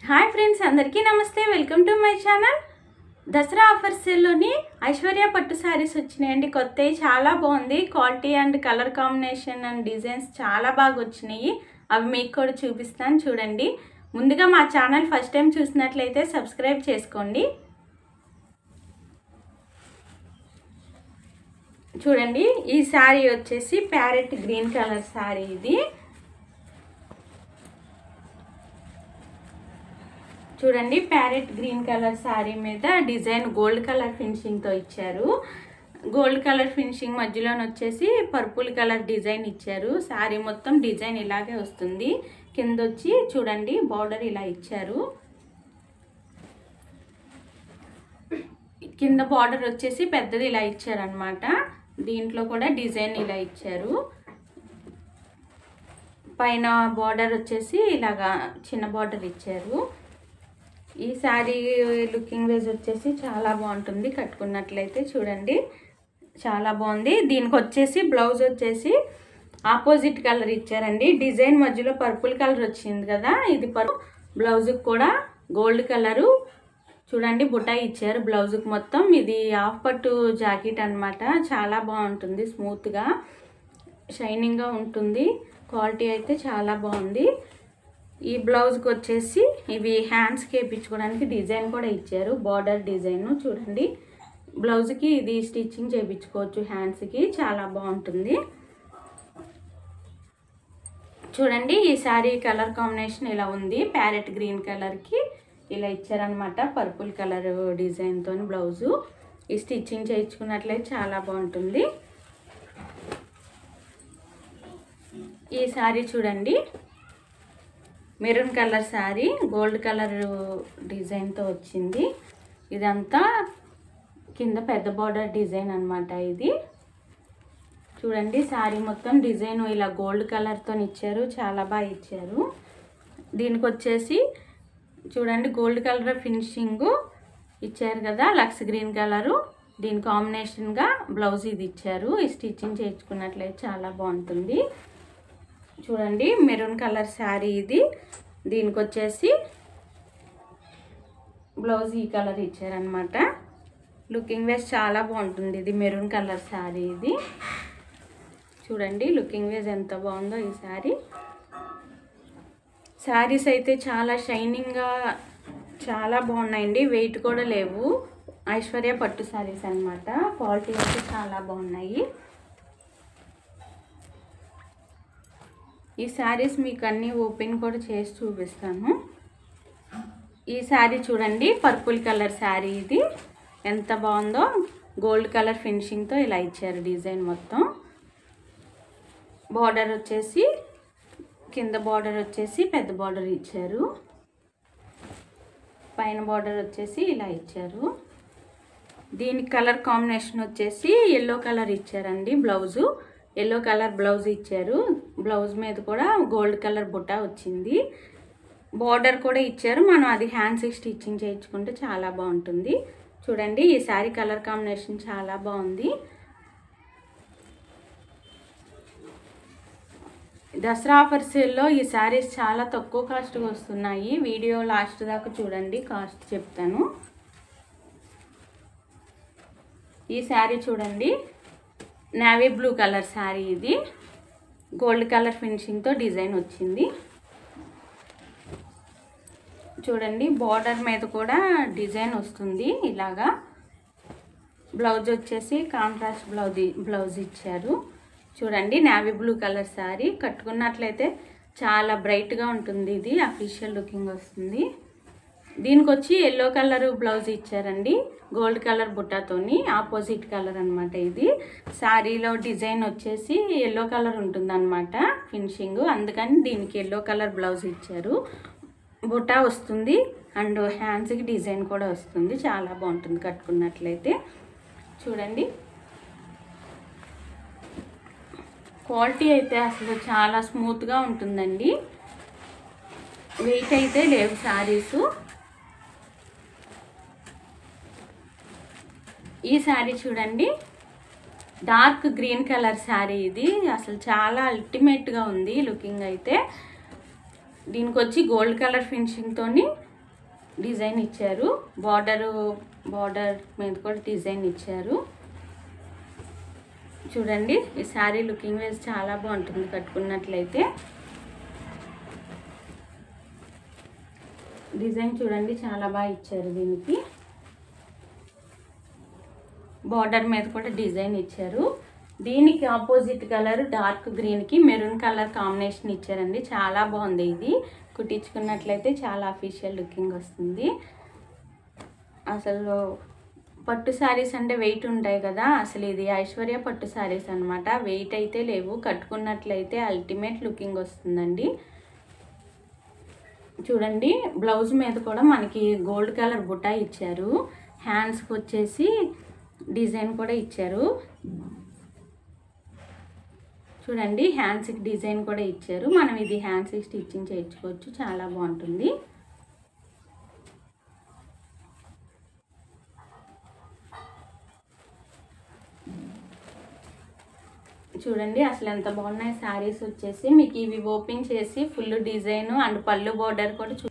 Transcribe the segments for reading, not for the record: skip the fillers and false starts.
Hi friends, అందరికీ నమస్తే. Welcome to my channel. Dasara offer సేల్లోని ఐశ్వర్య పట్టు శారీస్ వచ్చినాయండి. కొత్తవి చాలా బాగుంది. Quality and colour combination and designs చాలా బాగా వచ్చినాయి. అవి మీకు కూడా చూపిస్తాను, చూడండి. ముందుగా మా ఛానల్ ఫస్ట్ టైం చూసినట్లయితే సబ్స్క్రైబ్ చేసుకోండి. చూడండి, ఈ శారీ వచ్చేసి ప్యారెట్ గ్రీన్ కలర్ శారీ. ఇది చూడండి, ప్యారెట్ గ్రీన్ కలర్ శారీ మీద డిజైన్ గోల్డ్ కలర్ ఫినిషింగ్తో ఇచ్చారు. గోల్డ్ కలర్ ఫినిషింగ్ మధ్యలోనే వచ్చేసి పర్పుల్ కలర్ డిజైన్ ఇచ్చారు. శారీ మొత్తం డిజైన్ ఇలాగే వస్తుంది. కింద వచ్చి చూడండి బార్డర్ ఇలా ఇచ్చారు. కింద బార్డర్ వచ్చేసి పెద్దది ఇలా ఇచ్చారనమాట. దీంట్లో కూడా డిజైన్ ఇలా ఇచ్చారు. పైన బార్డర్ వచ్చేసి ఇలాగా చిన్న బార్డర్ ఇచ్చారు. ఈ శారీ లుకింగ్ వైజ్ వచ్చేసి చాలా బాగుంటుంది. కట్టుకున్నట్లయితే చూడండి, చాలా బాగుంది. దీనికి వచ్చేసి బ్లౌజ్ వచ్చేసి ఆపోజిట్ కలర్ ఇచ్చారండి. డిజైన్ మధ్యలో పర్పుల్ కలర్ వచ్చింది కదా, ఇది బ్లౌజ్కి కూడా గోల్డ్ కలరు చూడండి బుటా ఇచ్చారు. బ్లౌజ్కి మొత్తం ఇది హాఫ్ పట్టు జాకెట్ అనమాట. చాలా బాగుంటుంది, స్మూత్గా షైనింగ్గా ఉంటుంది. క్వాలిటీ అయితే చాలా బాగుంది. ఈ బ్లౌజ్కి వచ్చేసి ఇవి హ్యాండ్స్కి వేయించుకోవడానికి డిజైన్ కూడా ఇచ్చారు. బార్డర్ డిజైన్ చూడండి. బ్లౌజ్కి ఇది స్టిచ్చింగ్ చేయించుకోవచ్చు హ్యాండ్స్కి, చాలా బాగుంటుంది. చూడండి, ఈ శారీ కలర్ కాంబినేషన్ ఇలా ఉంది. ప్యారెట్ గ్రీన్ కలర్కి ఇలా ఇచ్చారనమాట. పర్పుల్ కలర్ డిజైన్తో బ్లౌజు. ఈ స్టిచ్చింగ్ చేయించుకున్నట్లయితే చాలా బాగుంటుంది. ఈ శారీ చూడండి, maroon colour sari, gold colour డిజైన్తో వచ్చింది. ఇదంతా కింద పెద్ద బార్డర్ డిజైన్ అనమాట. ఇది చూడండి, శారీ మొత్తం డిజైన్ ఇలా గోల్డ్ కలర్తో ఇచ్చారు. చాలా బాగా ఇచ్చారు. దీనికి వచ్చేసి చూడండి గోల్డ్ కలర్ ఫినిషింగ్ ఇచ్చారు కదా, లక్స్ గ్రీన్ కలరు. దీని కాంబినేషన్గా బ్లౌజ్ ఇది ఇచ్చారు. ఈ స్టిచ్చింగ్ చేయించుకున్నట్లయితే చాలా బాగుంటుంది. చూడండి, మెరూన్ కలర్ శారీ ఇది. దీనికి వచ్చేసి బ్లౌజ్ ఈ కలర్ ఇచ్చారనమాట. లుకింగ్ వైజ్ చాలా బాగుంటుంది. ఇది మెరూన్ కలర్ శారీ. ఇది చూడండి లుకింగ్ వైజ్ ఎంత బాగుందో ఈ శారీ. శారీస్ అయితే చాలా షైనింగ్గా చాలా బాగున్నాయండి. వెయిట్ కూడా లేవు. ఐశ్వర్య పట్టు శారీస్ అనమాట. క్వాలిటీ అయితే చాలా బాగున్నాయి. ఈ శారీస్ మీకు అన్నీ ఓపెన్ కూడా చేసి చూపిస్తాను. ఈ శారీ చూడండి, పర్పుల్ కలర్ శారీ. ఇది ఎంత బాగుందో. గోల్డ్ కలర్ ఫినిషింగ్తో ఇలా ఇచ్చారు డిజైన్ మొత్తం. బార్డర్ వచ్చేసి కింద బార్డర్ వచ్చేసి పెద్ద బార్డర్ ఇచ్చారు. పైన బార్డర్ వచ్చేసి ఇలా ఇచ్చారు. దీని కలర్ కాంబినేషన్ వచ్చేసి ఎల్లో కలర్ ఇచ్చారండి. బ్లౌజు ఎల్లో కలర్ బ్లౌజ్ ఇచ్చారు. బ్లౌజ్ మీద కూడా గోల్డ్ కలర్ బుట్ట వచ్చింది. బార్డర్ కూడా ఇచ్చారు. మనం అది హ్యాండ్స్కి స్టిచ్చింగ్ చేయించుకుంటే చాలా బాగుంటుంది. చూడండి, ఈ శారీ కలర్ కాంబినేషన్ చాలా బాగుంది. దసరా ఆఫర్ సేల్లో ఈ శారీస్ చాలా తక్కువ కాస్ట్గా వస్తున్నాయి. వీడియో లాస్ట్ దాకా చూడండి, కాస్ట్ చెప్తాను. ఈ శారీ చూడండి, నేవీ బ్లూ కలర్ శారీ. ఇది గోల్డ్ కలర్ ఫినిషింగ్తో డిజైన్ వచ్చింది. చూడండి, బార్డర్ మీద కూడా డిజైన్ వస్తుంది ఇలాగా. బ్లౌజ్ వచ్చేసి కాంట్రాస్ట్ బ్లౌజ్ ఇచ్చారు. చూడండి, నేవీ బ్లూ కలర్ శారీ. కట్టుకున్నట్లయితే చాలా బ్రైట్గా ఉంటుంది. ఇది అఫీషియల్ లుకింగ్ వస్తుంది. దీనికి వచ్చి ఎల్లో కలర్ బ్లౌజ్ ఇచ్చారండి. గోల్డ్ కలర్ బుట్టాతోని ఆపోజిట్ కలర్ అనమాట. ఇది శారీలో డిజైన్ వచ్చేసి ఎల్లో కలర్ ఉంటుంది అనమాట ఫినిషింగ్. అందుకని దీనికి ఎల్లో కలర్ బ్లౌజ్ ఇచ్చారు. బుట్టా వస్తుంది అండ్ హ్యాండ్స్కి డిజైన్ కూడా వస్తుంది. చాలా బాగుంటుంది కట్టుకున్నట్లయితే. చూడండి, క్వాలిటీ అయితే అసలు చాలా స్మూత్గా ఉంటుందండి. వెయిట్ అయితే లేవు శారీసు. ఈ శారీ చూడండి, డార్క్ గ్రీన్ కలర్ శారీ. ఇది అసలు చాలా అల్టిమేట్గా ఉంది లుకింగ్ అయితే. దీనికి వచ్చి గోల్డ్ కలర్ ఫినిషింగ్ తోని డిజైన్ ఇచ్చారు. బార్డర్ మీద కూడా డిజైన్ ఇచ్చారు. చూడండి ఈ శారీ లుకింగ్ వైజ్ చాలా బాగుంటుంది కట్టుకున్నట్లయితే. డిజైన్ చూడండి చాలా బాగా ఇచ్చారు. దీనికి బార్డర్ మీద కూడా డిజైన్ ఇచ్చారు. దీనికి ఆపోజిట్ కలర్ డార్క్ గ్రీన్కి మెరూన్ కలర్ కాంబినేషన్ ఇచ్చారండి. చాలా బాగుంది. ఇది కుట్టించుకున్నట్లయితే చాలా అఫీషియల్ లుకింగ్ వస్తుంది. అసలు పట్టు శారీస్ అంటే వెయిట్ ఉంటాయి కదా, అసలు ఇది ఐశ్వర్య పట్టు శారీస్ అనమాట. వెయిట్ అయితే లేవు, కట్టుకున్నట్లయితే అల్టిమేట్ లుకింగ్ వస్తుందండి. చూడండి బ్లౌజ్ మీద కూడా మనకి గోల్డ్ కలర్ బుటా ఇచ్చారు. హ్యాండ్స్కి వచ్చేసి డిజైన్ కూడా ఇచ్చారు. చూడండి హ్యాండ్స్కి డిజైన్ కూడా ఇచ్చారు. మనం ఇది హ్యాండ్స్కి స్టిచ్చింగ్ చేయించుకోవచ్చు. చాలా బాగుంటుంది. చూడండి అసలు ఎంత బాగున్నాయి శారీస్ వచ్చేసి. మీకు ఇవి ఓపెన్ చేసి ఫుల్ డిజైన్ అండ్ పళ్ళు బార్డర్ కూడా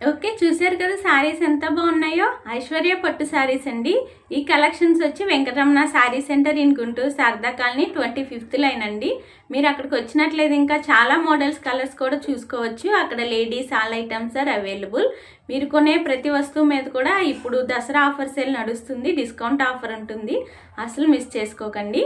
ఓకే, చూసారు కదా శారీస్ ఎంత బాగున్నాయో. ఐశ్వర్య పట్టు శారీస్ అండి. ఈ కలెక్షన్స్ వచ్చి Venkataramana sari centre in Guntur Sharada colony 25th line అండి. మీరు అక్కడికి వచ్చినట్లయితే ఇంకా చాలా మోడల్స్ కలర్స్ కూడా చూసుకోవచ్చు. అక్కడ ladies all items are available. మీరు కొనే ప్రతి వస్తువు మీద కూడా ఇప్పుడు దసరా ఆఫర్ సేల్ నడుస్తుంది, డిస్కౌంట్ ఆఫర్ ఉంటుంది, అసలు మిస్ చేసుకోకండి.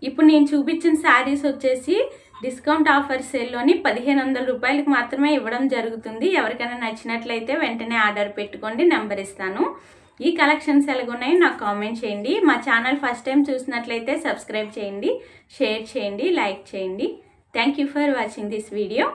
ఇప్పుడు నేను చూపించిన శారీస్ వచ్చేసి డిస్కౌంట్ ఆఫర్ సేల్లోని 1500 రూపాయలకి మాత్రమే ఇవ్వడం జరుగుతుంది. ఎవరికైనా నచ్చినట్లయితే వెంటనే ఆర్డర్ పెట్టుకోండి, నెంబర్ ఇస్తాను. ఈ కలెక్షన్స్ ఎలాగున్నాయో నాకు కామెంట్ చేయండి. మా ఛానల్ ఫస్ట్ టైం చూసినట్లయితే సబ్స్క్రైబ్ చేయండి, షేర్ చేయండి, లైక్ చేయండి. Thank you for watching this video.